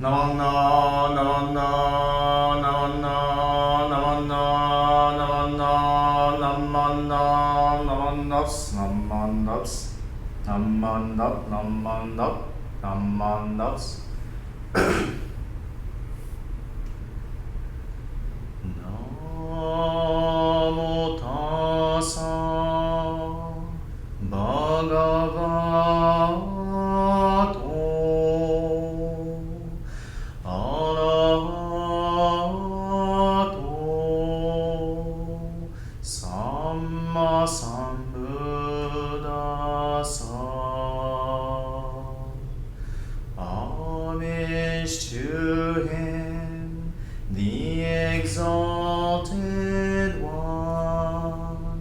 ナマンナナマンナナマンナナマンナナマンナナマンナナマンナスナマンナスナマンナナマンナナマンナスナモタサバガバトアラハトサンマサンブダサアメシュヘン The exalted one,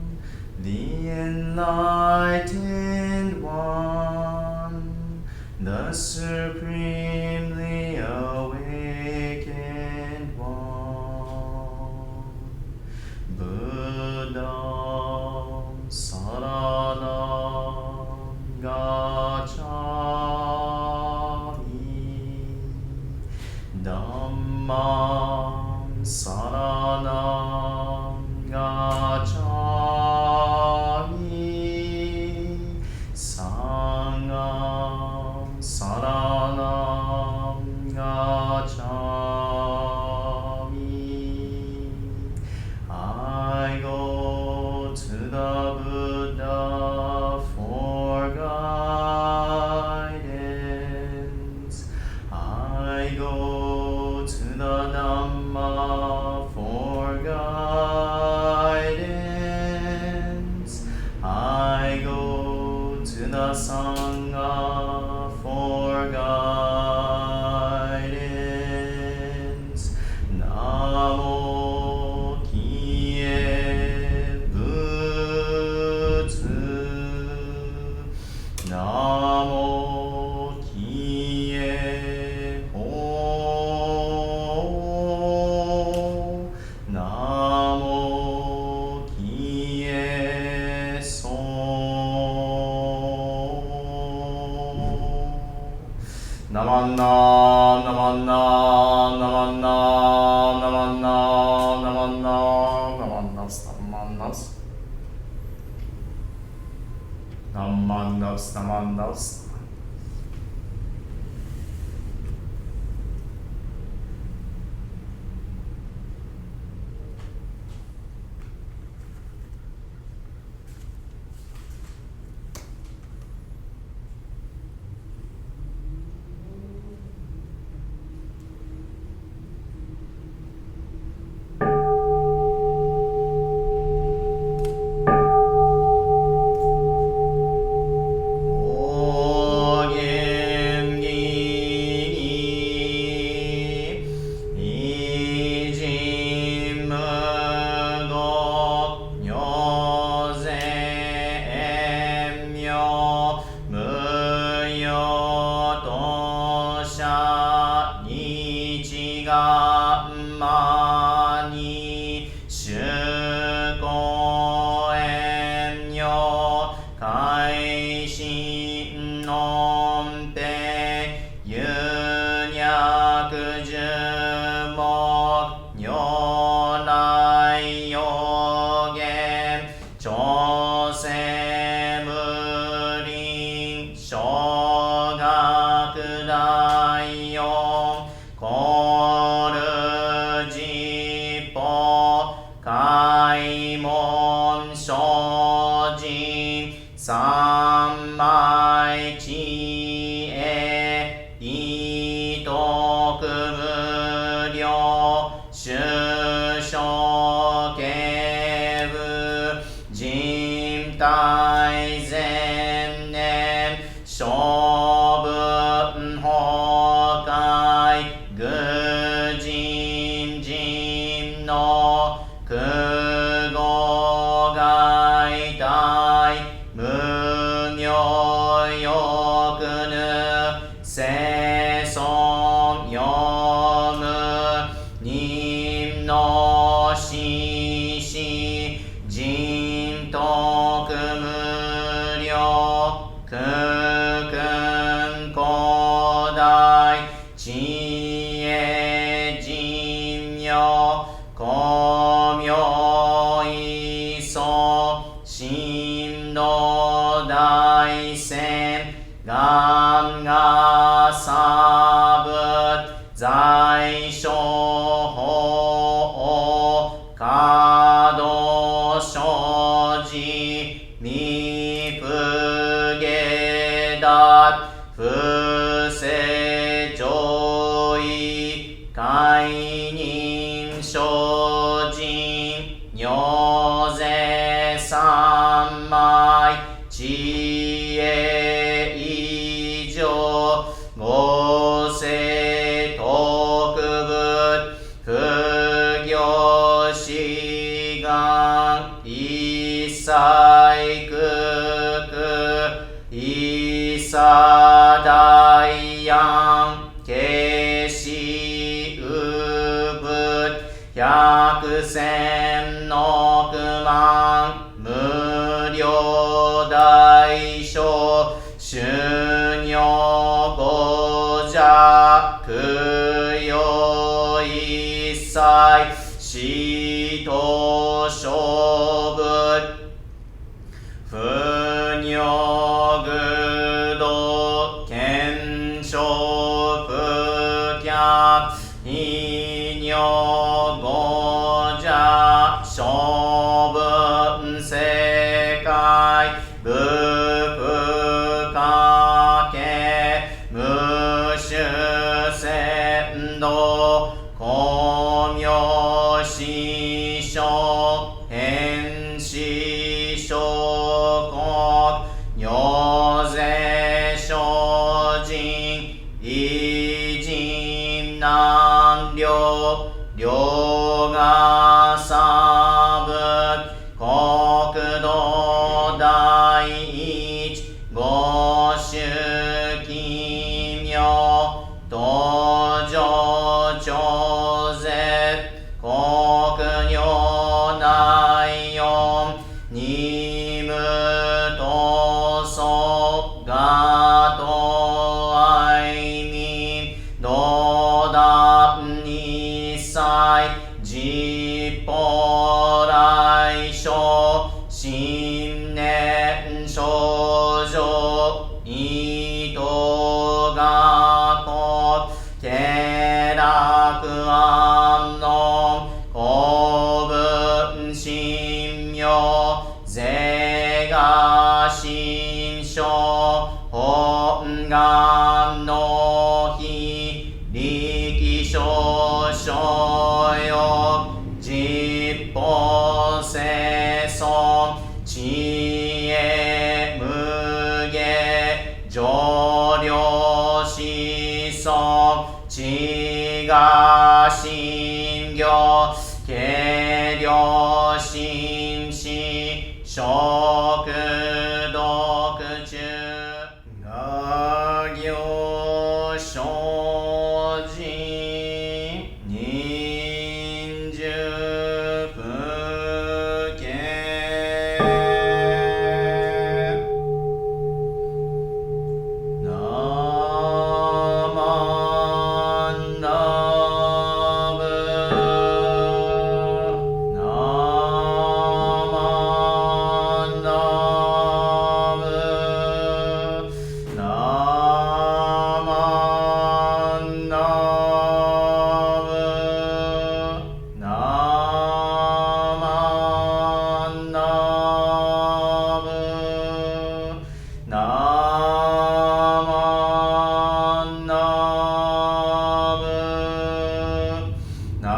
the enlightened one, the supremely awakened one, Buddham Saranam Gacchami, Dhammam Saranam Gacchami, Sangham Saranam Gacchami. I go to the Buddha for guidance. I go to the Dhamma for guidance. I go to the Sangha for guidance. Namo Kie Butsu. Namo Kie Ho. Namo Kie So. Namanna, namanna, namanna, namanna, namanna, namannas, namannas. Namannas, namannas. Jin 大戦願が差仏在所法可動所持未不下脱不正上位解任精進如是三昧知恵以上五世特仏不行志願一切空一切大安慶死有仏百千億万無量大小衆如五者供養一切使徒諸仏不如愚道賢聖不客非如五者小分世界無不可け無種先道光明師匠変師匠国如是精進偉人難量量が差仏国土第一五種奇妙道場超絶国如内四二無闘争我と愛民道断二切実法来生新年少女意図がこ下落安穏公文神妙是が心象本願の日力少々よ実法生存知恵無下上量子孫知が心行軽量心死食毒中我行精進忍辱不敬ナマンダブナマンダブナマンダブナマンダブナマンダブナ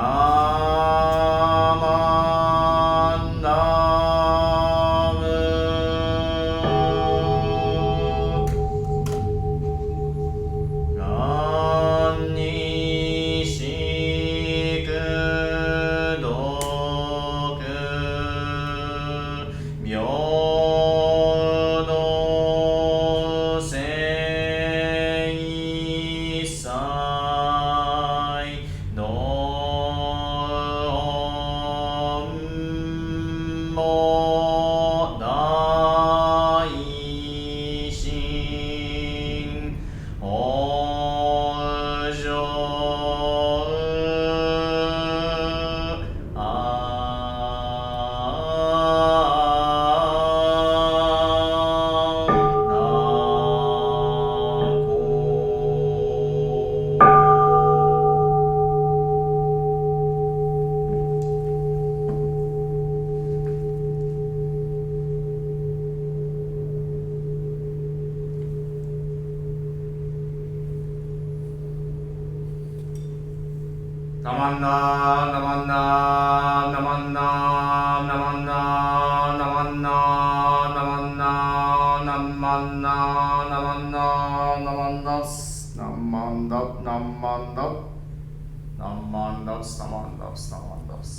マンダブ願にしく毒平等 Namanna, namanna, namanna, namanna, namanna, namanna, namanna, namanna, namandas, namandap, namandap, namandas, namandas, namandas.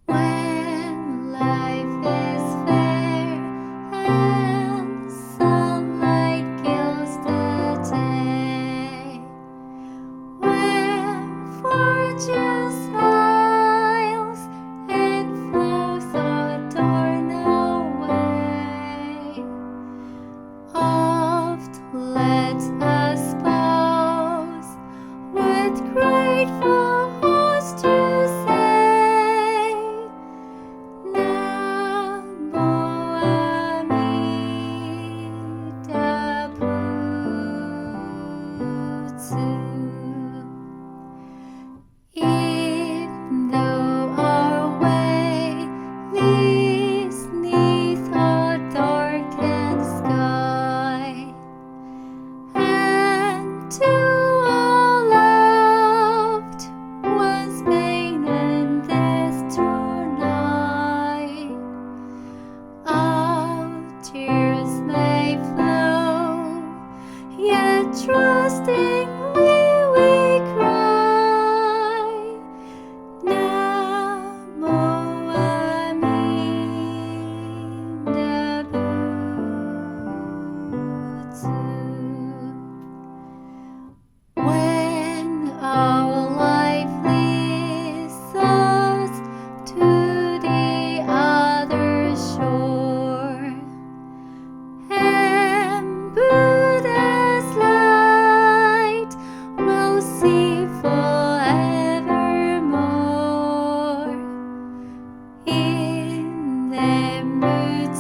When life is fair and sunlight gilds the day, when fortune smiles and flows adorn away, oft let us pause with grateful hearts to say, Namo Amida Butsu. Even though our way leads 'neath a darkened sky, and to all loved ones pain and death draw nigh, our tears may flow, yet trustingly we cry, Namo Amida Butsu. When our life leads us to the other shore, and Buddha's light will see forevermore, in them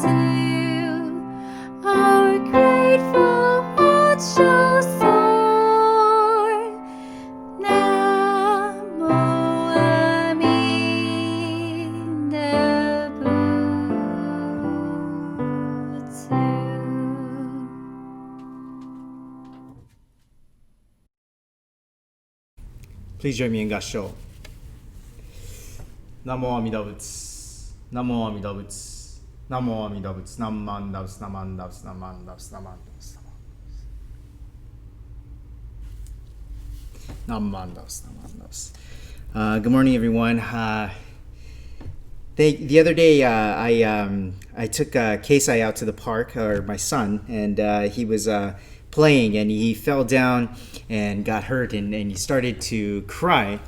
too our grateful hearts shall soar. Namo Amida Butsu. Please join me in Gasho. Namo Amida Butsu. Namo Amida Butsu. Namo Amida Butsu. Namandavs, namandavs, namandavs, namandavs, namandavs, namandavs. Good morning, everyone. The other day, I took Keisai out to the park, or my son, and he was playing, and he fell down and got hurt, and he started to cry.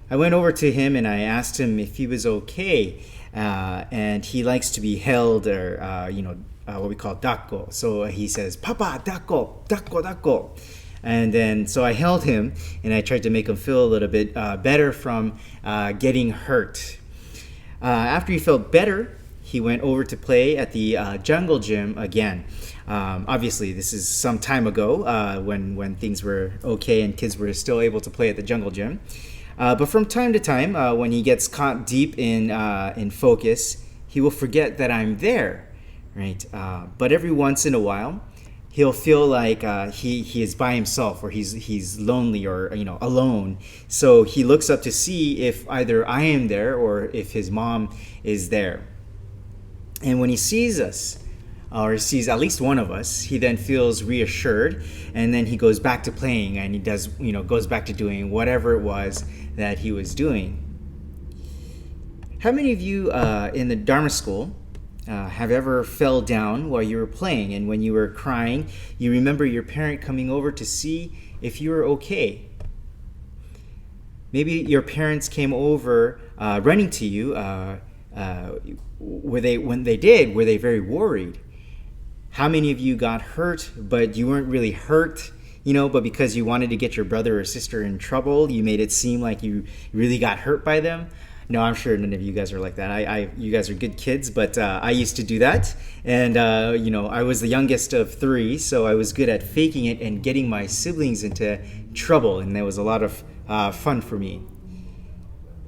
I went over to him and I asked him if he was okay, and he likes to be held, or what we call dakko. So he says, "Papa, dakko, dakko, dakko." And then so I held him and I tried to make him feel a little bit better from getting hurt. After he felt better, he went over to play at the jungle gym again. Obviously, this is some time ago when things were okay and kids were still able to play at the jungle gym. But from time to time, when he gets caught deep in focus, he will forget that I'm there, right? But every once in a while, he'll feel like he is by himself, or he's lonely, or alone. So he looks up to see if either I am there or if his mom is there. And when he sees us, or sees at least one of us, he then feels reassured, and then he goes back to playing, and he goes back to doing whatever it was that he was doing. How many of you in the Dharma school have ever fell down while you were playing, and when you were crying, you remember your parent coming over to see if you were okay? Maybe your parents came over running to you. When they did, were they very worried? How many of you got hurt, but you weren't really hurt, but because you wanted to get your brother or sister in trouble, you made it seem like you really got hurt by them? No, I'm sure none of you guys are like that. You guys are good kids, but I used to do that. And, I was the youngest of three, so I was good at faking it and getting my siblings into trouble. And that was a lot of fun for me.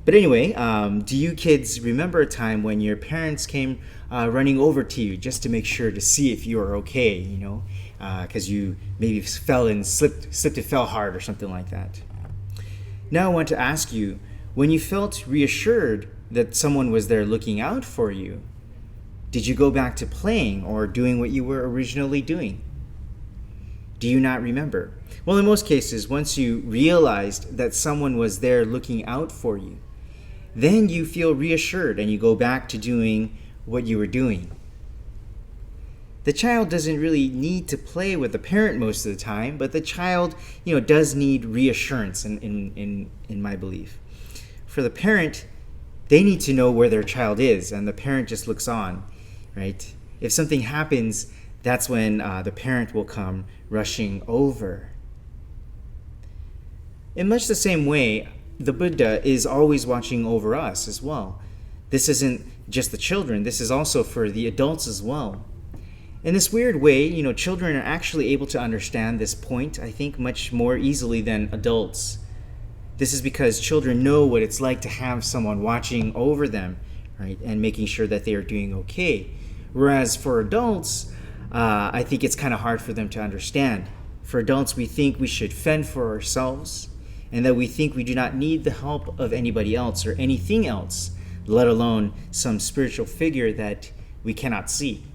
But anyway, do you kids remember a time when your parents came running over to you just to make sure to see if you were okay, because you maybe fell and slipped and fell hard or something like that? Now I want to ask you, when you felt reassured that someone was there looking out for you, did you go back to playing or doing what you were originally doing? Do you not remember? Well, in most cases, once you realized that someone was there looking out for you, then you feel reassured and you go back to doing what you were doing. The child doesn't really need to play with the parent most of the time, but the child, does need reassurance in my belief. For the parent, they need to know where their child is, and the parent just looks on, right? If something happens, that's when the parent will come rushing over. In much the same way, the Buddha is always watching over us as well. This isn't just the children, this is also for the adults as well. In this weird way, children are actually able to understand this point, I think, much more easily than adults. This is because children know what it's like to have someone watching over them, right, and making sure that they are doing okay. Whereas for adults, I think it's kind of hard for them to understand. For adults, we think we should fend for ourselves, and that we think we do not need the help of anybody else or anything else, let alone some spiritual figure that we cannot see.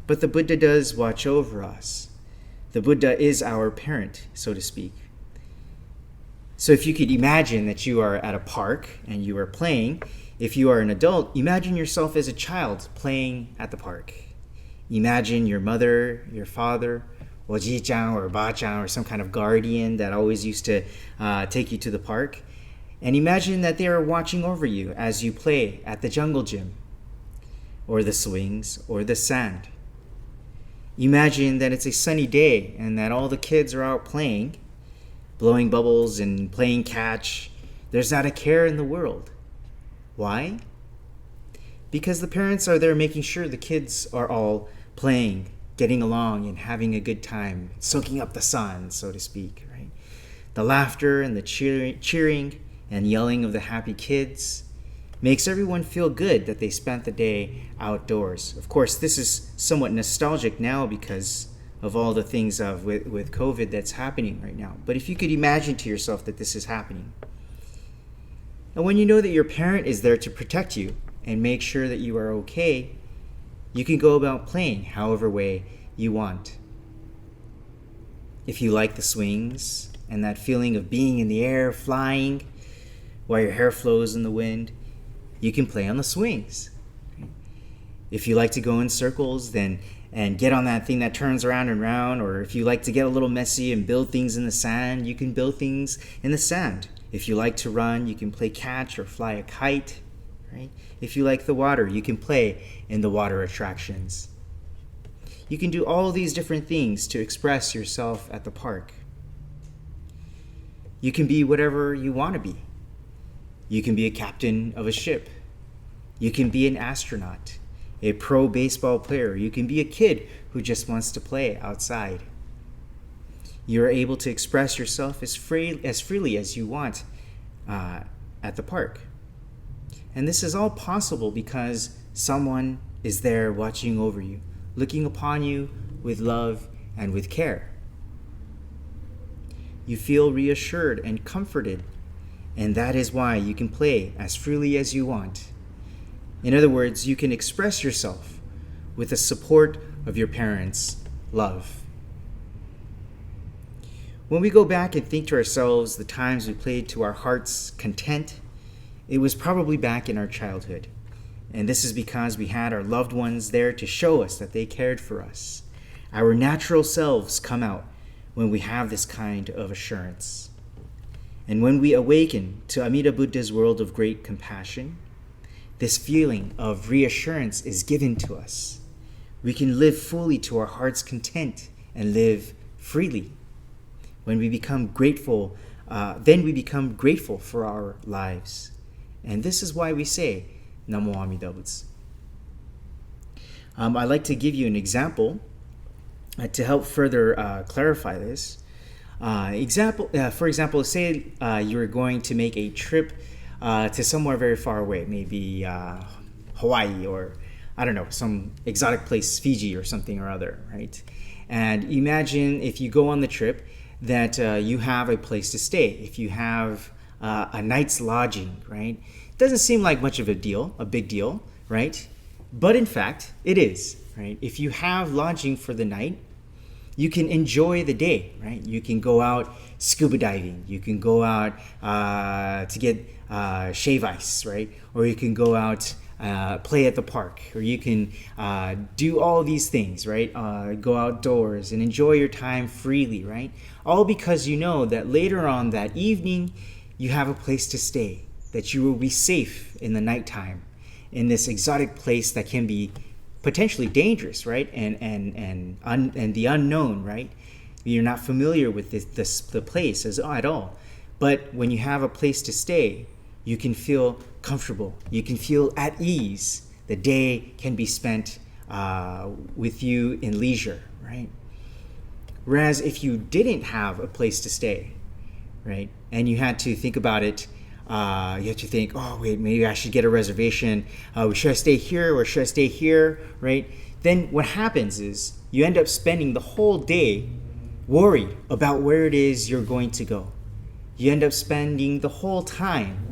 But the Buddha does watch over us. The Buddha is our parent, so to speak. So if you could imagine that you are at a park and you are playing, if you are an adult, imagine yourself as a child playing at the park. Imagine your mother, your father, 我ji chan or ba chan or some kind of guardian that always used to take you to the park. And imagine that they are watching over you as you play at the jungle gym or the swings or the sand. Imagine that it's a sunny day and that all the kids are out playing, blowing bubbles and playing catch. There's not a care in the world. Why? Because the parents are there making sure the kids are all playing, getting along and having a good time, soaking up the sun, so to speak, right? The laughter and the cheering and yelling of the happy kids makes everyone feel good that they spent the day outdoors. Of course, this is somewhat nostalgic now because of all the things with COVID that's happening right now. But if you could imagine to yourself that this is happening. And when you know that your parent is there to protect you and make sure that you are okay, you can go about playing however way you want. If you like the swings and that feeling of being in the air, flying, while your hair flows in the wind, you can play on the swings. If you like to go in circles and get on that thing that turns around and round, or if you like to get a little messy and build things in the sand, you can build things in the sand. If you like to run, you can play catch or fly a kite, right? If you like the water, you can play in the water attractions. You can do all these different things to express yourself at the park. You can be whatever you want to be. You can be a captain of a ship. You can be an astronaut, a pro baseball player. You can be a kid who just wants to play outside. You're able to express yourself as freely as you want at the park. And this is all possible because someone is there watching over you, looking upon you with love and with care. You feel reassured and comforted, and that is why you can play as freely as you want. In other words, you can express yourself with the support of your parents' love. When we go back and think to ourselves the times we played to our heart's content, it was probably back in our childhood. And this is because we had our loved ones there to show us that they cared for us. Our natural selves come out when we have this kind of assurance. And when we awaken to Amida Buddha's world of great compassion, this feeling of reassurance is given to us. We can live fully to our heart's content and live freely. When we become grateful, then we become grateful for our lives. And this is why we say Namo Amida Butsu. I'd like to give you an example to help further clarify this. For example, say you're going to make a trip to somewhere very far away, maybe Hawaii, or I don't know, some exotic place, Fiji or something or other, right? And imagine if you go on the trip that you have a place to stay. If you have a night's lodging, right? It doesn't seem like much of a big deal, right? But in fact, it is, right? If you have lodging for the night, you can enjoy the day, right? You can go out scuba diving. You can go out to get shave ice, right? Or you can go out play at the park, or you can do all these things, right? Go outdoors and enjoy your time freely, right? All because you know that later on that evening, you have a place to stay, that you will be safe in the nighttime in this exotic place that can be potentially dangerous, right? And the unknown, right? You're not familiar with the place at all. But when you have a place to stay, you can feel comfortable. You can feel at ease. The day can be spent with you in leisure, right? Whereas if you didn't have a place to stay, right, and you had to think about it, you have to think, oh wait, maybe I should get a reservation. Should I stay here or should I stay here, right? Then what happens is you end up spending the whole day worried about where it is you're going to go. You end up spending the whole time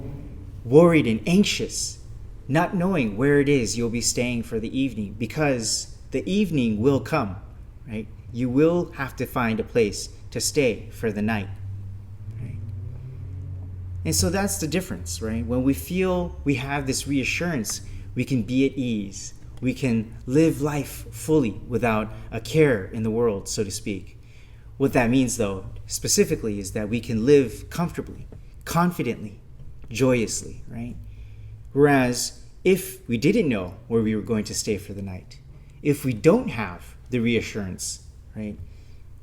worried and anxious, not knowing where it is you'll be staying for the evening, because the evening will come, right? You will have to find a place to stay for the night. And so that's the difference, right? When we feel we have this reassurance, we can be at ease. We can live life fully without a care in the world, so to speak. What that means, though, specifically, is that we can live comfortably, confidently, joyously, right? Whereas if we didn't know where we were going to stay for the night, if we don't have the reassurance, right?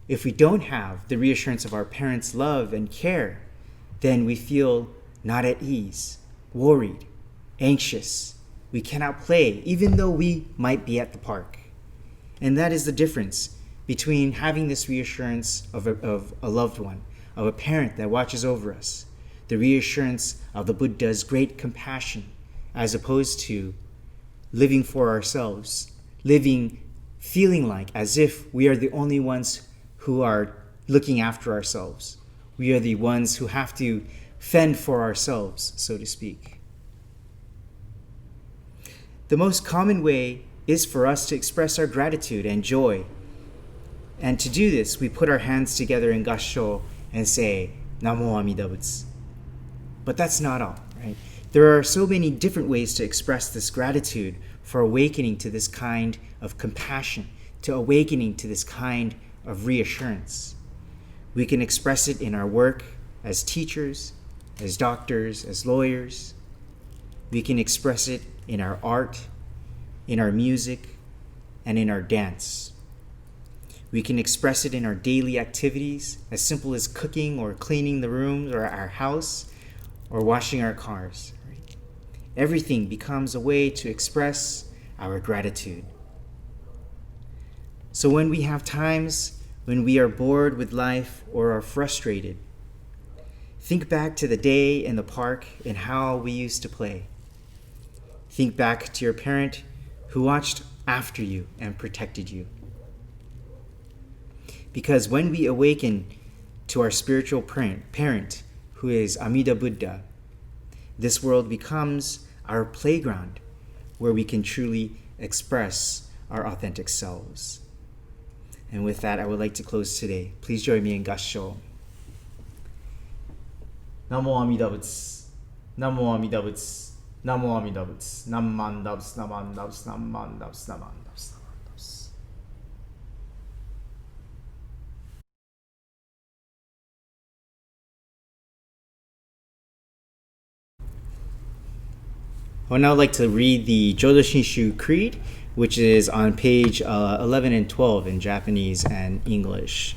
If we don't have the reassurance of our parents' love and care, then we feel not at ease, worried, anxious. We cannot play, even though we might be at the park. And that is the difference between having this reassurance of a loved one, of a parent that watches over us, the reassurance of the Buddha's great compassion, as opposed to living for ourselves, feeling like as if we are the only ones who are looking after ourselves. We are the ones who have to fend for ourselves, so to speak. The most common way is for us to express our gratitude and joy. And to do this, we put our hands together in gassho and say, Namo Amida Butsu. But that's not all, right? There are so many different ways to express this gratitude for awakening to this kind of compassion, to awakening to this kind of reassurance. We can express it in our work as teachers, as doctors, as lawyers. We can express it in our art, in our music, and in our dance. We can express it in our daily activities, as simple as cooking or cleaning the rooms or our house or washing our cars. Right? Everything becomes a way to express our gratitude. So when we have times when we are bored with life or are frustrated, think back to the day in the park and how we used to play. Think back to your parent who watched after you and protected you. Because when we awaken to our spiritual parent, who is Amida Buddha, this world becomes our playground where we can truly express our authentic selves. And with that, I would like to close today. Please join me in gassho. Namo Amida Butsu. Namo Amida Butsu. Namo Amida Butsu. Namman dabs, namman dabs, namman dabs, namman dabs, namman dabs. I would now like to read the Jodo Shinshu Creed, which is on page 11 and 12 in Japanese and English.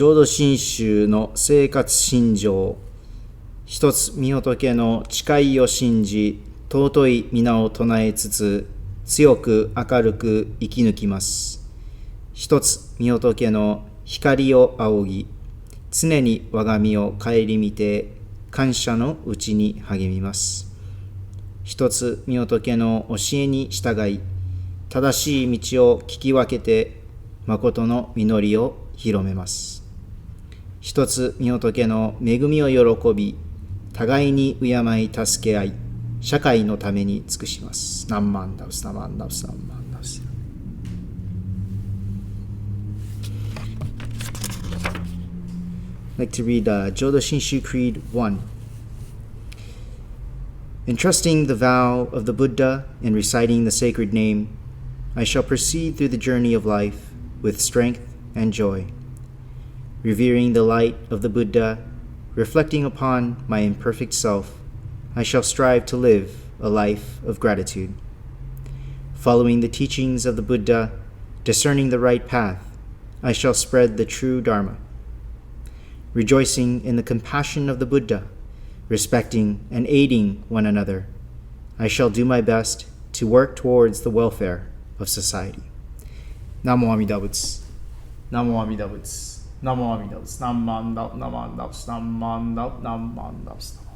浄土真宗の生活信条。一つ御仏の誓いを信じ、尊い皆を唱えつつ、強く明るく生き抜きます。一つ御仏の光を仰ぎ、常に我が身を顧みて、感謝のうちに励みます。一つ御仏の教えに従い、正しい道を聞き分けて、誠の実りを広めます。一つ御仏の恵みを喜び、互いに敬い助け合い、社会のために尽くします。何万ダウス、何万ダウス、何万ダウス。I'd like to read Jodo Shinshu Creed 1. Entrusting the vow of the Buddha and reciting the sacred name, I shall proceed through the journey of life with strength and joy. Revering the light of the Buddha, reflecting upon my imperfect self, I shall strive to live a life of gratitude. Following the teachings of the Buddha, discerning the right path, I shall spread the true Dharma. Rejoicing in the compassion of the Buddha, respecting and aiding one another, I shall do my best to work towards the welfare of society. Namo Amida Butsu. Namo Amida Butsu. Namo Amida Butsu. Nam man dap, nam man dap, nam man dap, nam man dap.